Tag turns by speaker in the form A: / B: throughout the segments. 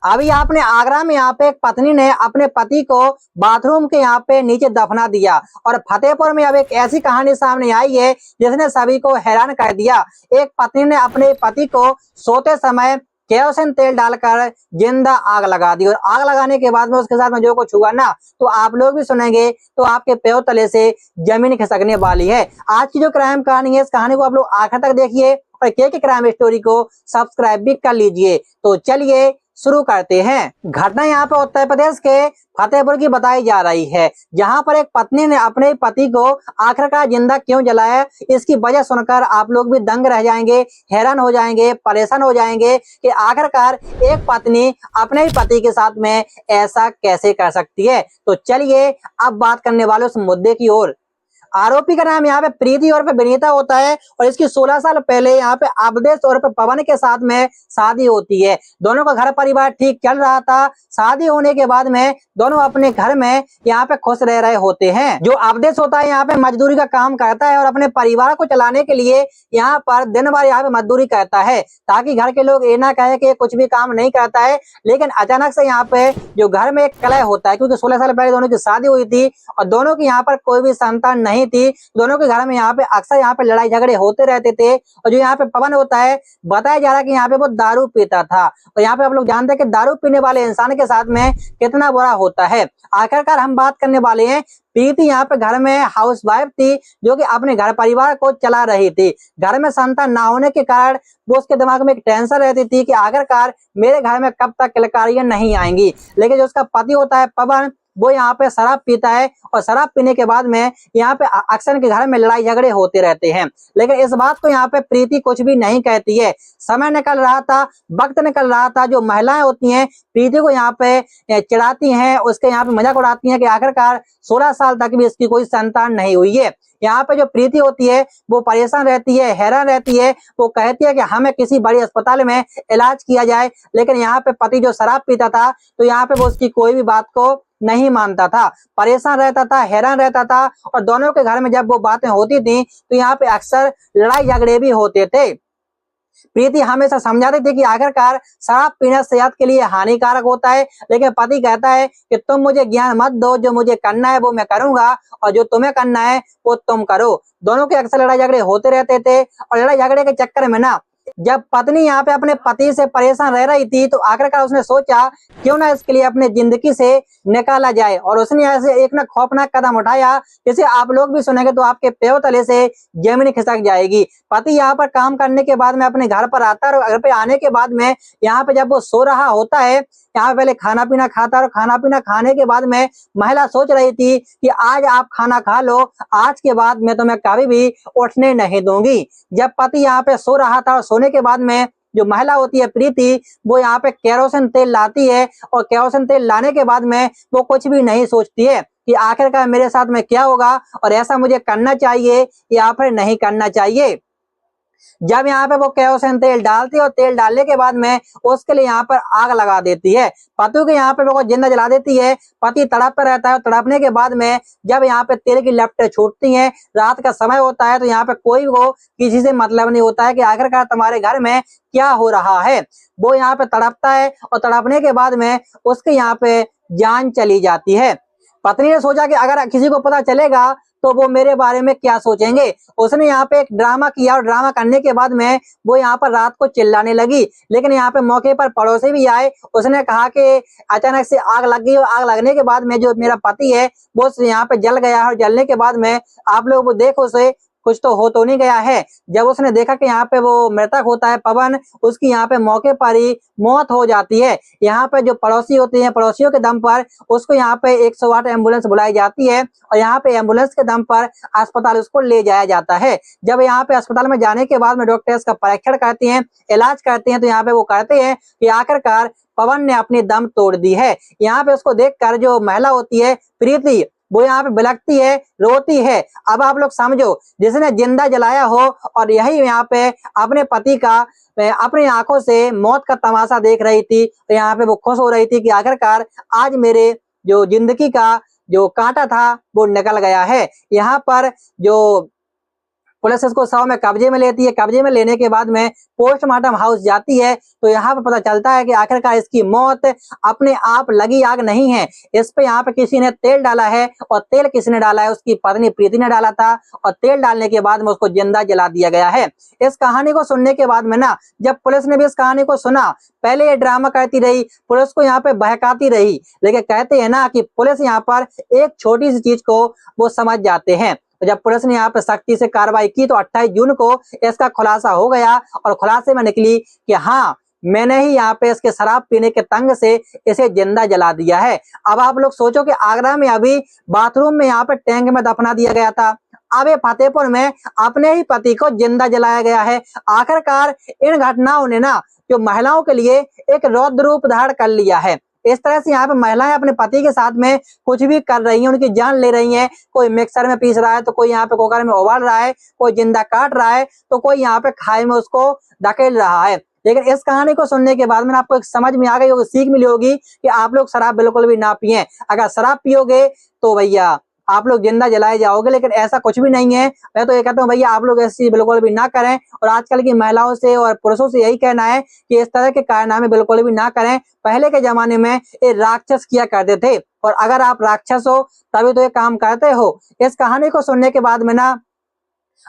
A: अभी आपने आगरा में यहाँ पे एक पत्नी ने अपने पति को बाथरूम के यहाँ पे नीचे दफना दिया और फतेहपुर में अब एक ऐसी कहानी सामने आई है जिसने सभी को हैरान कर दिया। एक पत्नी ने अपने पति को सोते समय केरोसिन तेल डालकर जिंदा आग लगा दी और आग लगाने के बाद में उसके साथ में जो कुछ हुआ ना, तो आप लोग भी सुनेंगे तो आपके पैरों तले से जमीन खिसकने वाली है। आज की जो क्राइम कहानी है, इस कहानी को आप लोग आखिर तक देखिए और के क्राइम स्टोरी को सब्सक्राइब भी कर लीजिए। तो चलिए शुरू करते हैं। घटना यहाँ पे उत्तर प्रदेश के फतेहपुर की बताई जा रही है, जहां पर एक पत्नी ने अपने पति को आखिरकार जिंदा क्यों जलाया, इसकी वजह सुनकर आप लोग भी दंग रह जाएंगे, हैरान हो जाएंगे, परेशान हो जाएंगे कि आखिरकार एक पत्नी अपने ही पति के साथ में ऐसा कैसे कर सकती है। तो चलिए अब बात करने वाले उस मुद्दे की ओर। आरोपी का नाम यहाँ पे प्रीति और पे विनीता होता है और इसकी 16 साल पहले यहाँ पे अवधेश और पे पवन के साथ में शादी होती है। दोनों का घर परिवार ठीक चल रहा था। शादी होने के बाद में दोनों अपने घर में यहाँ पे खुश रह रहे होते हैं। जो अवधेश होता है यहाँ पे मजदूरी का काम करता है और अपने परिवार को चलाने के लिए यहाँ पर दिन भर यहाँ पे मजदूरी करता है, ताकि घर के लोग ये ना कहे कि कुछ भी काम नहीं करता है। लेकिन अचानक से यहाँ पे जो घर में एक कलह होता है, क्योंकि 16 साल पहले दोनों की शादी हुई थी और दोनों की यहाँ पर कोई भी संतान नहीं थी। दोनों के घर में यहाँ पे अक्सर यहाँ पे लड़ाई झगड़े होते रहते थे। और जो यहाँ पे पवन होता है, बताया जा रहा है कि यहाँ पे वो दारू पीता था और यहाँ पे आप लोग जानते हैं कि दारू पीने वाले इंसान के साथ में कितना बुरा होता है। आखिरकार हम बात करने वाले हैं, प्रीति यहाँ पे घर में हाउसवाइफ थी जो कि अपने घर परिवार को चला रही थी। घर में संतान ना होने के कारण वो उसके दिमाग में एक टेंशन रहती थी कि आखिरकार मेरे घर में कब तक किलकारियां नहीं आएंगी। लेकिन जो उसका पति होता है पवन, वो यहाँ पे शराब पीता है और शराब पीने के बाद में यहाँ पे अक्सर के घर में लड़ाई झगड़े होते रहते हैं। लेकिन इस बात को यहाँ पे प्रीति कुछ भी नहीं कहती है। समय निकल रहा था, वक्त निकल रहा था। जो महिलाएं होती हैं प्रीति को यहाँ पे चिढ़ाती हैं, उसके यहाँ पे मजाक उड़ाती हैं कि आखिरकार 16 साल तक भी इसकी कोई संतान नहीं हुई है। यहाँ पे जो प्रीति होती है वो परेशान रहती है, हैरान रहती है। वो कहती है कि हमें किसी बड़ी अस्पताल में इलाज किया जाए। लेकिन यहाँ पे पति जो शराब पीता था, तो यहाँ पे वो उसकी कोई भी बात को नहीं मानता था, परेशान रहता था, हैरान रहता था। और दोनों के घर में जब वो बातें होती थी तो यहाँ पे अक्सर लड़ाई झगड़े भी होते थे। प्रीति हमेशा समझाती थी कि आखिरकार शराब पीना सेहत के लिए हानिकारक होता है, लेकिन पति कहता है कि तुम मुझे ज्ञान मत दो, जो मुझे करना है वो मैं करूंगा और जो तुम्हें करना है वो तुम करो। दोनों के अक्सर लड़ाई झगड़े होते रहते थे और लड़ाई झगड़े के चक्कर में ना, जब पत्नी यहाँ पे अपने पति से परेशान रह रही थी, तो आखिरकार उसने सोचा क्यों ना इसके लिए अपने जिंदगी से निकाला जाए और उसने ऐसे एक ना खौफनाक कदम उठाया जिसे आप लोग भी सुनेंगे तो आपके पैरों तले से जमीन खिसक जाएगी। पति यहाँ पर काम करने के बाद में अपने घर पर आता है और घर पे आने के बाद में यहाँ पे जब वो सो रहा होता है, यहाँ पहले खाना पीना खाता है और खाना पीना खाने के बाद में महिला सोच रही थी कि आज आप खाना खा लो, आज के बाद मैं तुम्हें कभी भी उठने नहीं दूंगी। जब पति यहाँ पे सो रहा था और सोने के बाद में जो महिला होती है प्रीति, वो यहाँ पे केरोसिन तेल लाती है और केरोसिन तेल लाने के बाद में वो कुछ भी नहीं सोचती है कि आखिरकार मेरे साथ में क्या होगा और ऐसा मुझे करना चाहिए या फिर नहीं करना चाहिए। जब यहाँ पे वो केरोसिन तेल डालती है और तेल डालने के बाद में उसके लिए यहाँ पर आग लगा देती है, पति को यहाँ पे वो जिंदा जला देती है। पति तड़पता रहता है और तड़पने के बाद में जब यहाँ पे तेल की लपटें छूटती हैं, रात का समय होता है, तो यहाँ पे कोई को किसी से मतलब नहीं होता है कि आखिरकार तुम्हारे घर में क्या हो रहा है। वो यहाँ पे तड़पता है और तड़पने के बाद में उसके यहाँ पे जान चली जाती है। पत्नी ने सोचा कि अगर किसी को पता चलेगा तो वो मेरे बारे में क्या सोचेंगे। उसने यहाँ पे एक ड्रामा किया और ड्रामा करने के बाद में वो यहाँ पर रात को चिल्लाने लगी। लेकिन यहाँ पे मौके पर पड़ोसी भी आए। उसने कहा कि अचानक से आग लग गई और आग लगने के बाद में जो मेरा पति है वो यहाँ पे जल गया है और जलने के बाद में आप लोग वो देखो उसे कुछ तो हो तो नहीं गया है। जब उसने देखा कि यहाँ पे वो मृतक होता है पवन, उसकी यहाँ पे मौके पर ही मौत हो जाती है। यहाँ पे जो पड़ोसी होते हैं, पड़ोसियों के दम पर उसको यहाँ पे 108 एम्बुलेंस बुलाई जाती है और यहाँ पे एम्बुलेंस के दम पर अस्पताल उसको ले जाया जाता है। जब यहाँ पे अस्पताल में जाने के बाद में डॉक्टर इसका परीक्षण करते हैं, इलाज करते हैं, तो यहाँ पे वो कहते हैं कि आखिरकार पवन ने अपनी दम तोड़ दी है। यहाँ पे उसको देखकर जो महिला होती है प्रीति, वो यहाँ पे बिलखती है, रोती है। अब आप लोग समझो, जिसने जिंदा जलाया हो और यही यहाँ पे अपने पति का अपनी आंखों से मौत का तमाशा देख रही थी, तो यहाँ पे वो खुश हो रही थी कि आखिरकार आज मेरे जो जिंदगी का जो कांटा था वो निकल गया है। यहाँ पर जो पुलिस इसको शव में कब्जे में लेती है। कब्जे में लेने के बाद में पोस्टमार्टम हाउस जाती है तो यहाँ पे पता चलता है कि आखिरकार इसकी मौत अपने आप लगी आग नहीं है, इस पे यहाँ पे किसी ने तेल डाला है। और तेल किसने डाला है? उसकी पत्नी प्रीति ने डाला था। और तेल डालने के बाद में उसको जिंदा जला दिया गया है। इस कहानी को सुनने के बाद में ना, जब पुलिस ने भी इस कहानी को सुना, पहले ये ड्रामा करती रही, पुलिस को यहाँ पे बहकाती रही, लेकिन कहते हैं ना कि पुलिस यहाँ पर एक छोटी सी चीज को वो समझ जाते हैं। तो जब पुलिस ने यहाँ पे सख्ती से कार्रवाई की तो 28 जून को इसका खुलासा हो गया और खुलासे में निकली कि हाँ, मैंने ही यहाँ पे इसके शराब पीने के तंग से इसे जिंदा जला दिया है। अब आप लोग सोचो कि आगरा में अभी बाथरूम में यहाँ पे टैंक में दफना दिया गया था, अब ये फतेहपुर में अपने ही पति को जिंदा जलाया गया है। आखिरकार इन घटनाओं ने ना जो महिलाओं के लिए एक रौद्र रूप धारण कर लिया है। इस तरह से यहाँ पे महिलाएं अपने पति के साथ में कुछ भी कर रही हैं, उनकी जान ले रही हैं। कोई मिक्सर में पीस रहा है तो कोई यहाँ पे कुकर में उबाल रहा है, कोई जिंदा काट रहा है तो कोई यहाँ पे खाई में उसको धकेल रहा है। लेकिन इस कहानी को सुनने के बाद में आपको एक समझ में आ गई होगी, सीख मिली होगी कि आप लोग शराब बिल्कुल भी ना पिए। अगर शराब पियोगे तो भैया आप लोग जिंदा जलाए जाओगे, लेकिन ऐसा कुछ भी नहीं है। मैं तो ये कहता हूँ भैया आप लोग ऐसी बिल्कुल भी ना करें। और आजकल की महिलाओं से और पुरुषों से यही कहना है कि इस तरह के कारनामे बिल्कुल भी ना करें। पहले के जमाने में ये राक्षस किया करते थे, और अगर आप राक्षस हो तभी तो ये काम करते हो। इस कहानी को सुनने के बाद में ना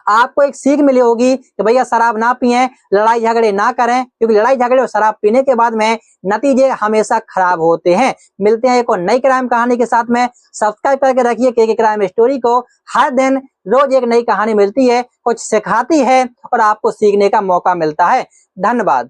A: आपको एक सीख मिली होगी कि भैया शराब ना पिए, लड़ाई झगड़े ना करें, क्योंकि लड़ाई झगड़े और शराब पीने के बाद में नतीजे हमेशा खराब होते हैं। मिलते हैं एक और नई क्राइम कहानी के साथ में। सब्सक्राइब करके रखिए के क्राइम स्टोरी को। हर दिन रोज एक नई कहानी मिलती है, कुछ सिखाती है और आपको सीखने का मौका मिलता है। धन्यवाद।